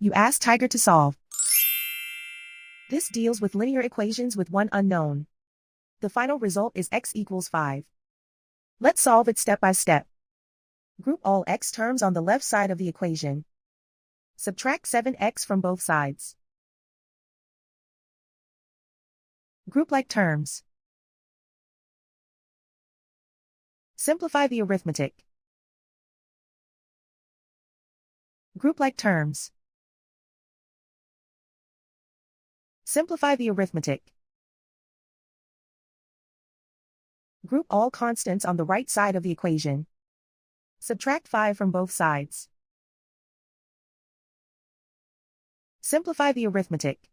You ask Tiger to solve. This deals with linear equations with one unknown. The final result is x equals 5. Let's solve it step by step. Group all x terms on the left side of the equation. Subtract 7x from both sides. Group like terms. Simplify the arithmetic. Group like terms. Simplify the arithmetic. Group all constants on the right side of the equation. Subtract 5 from both sides. Simplify the arithmetic.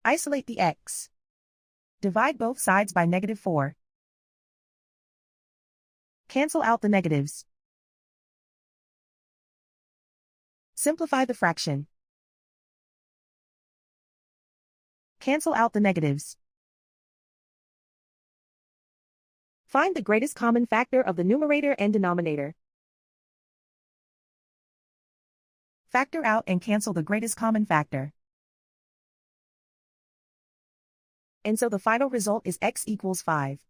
Isolate the x. Divide both sides by -4. Cancel out the negatives. Simplify the fraction. Cancel out the negatives. Find the greatest common factor of the numerator and denominator. Factor out and cancel the greatest common factor. And so the final result is x equals 5.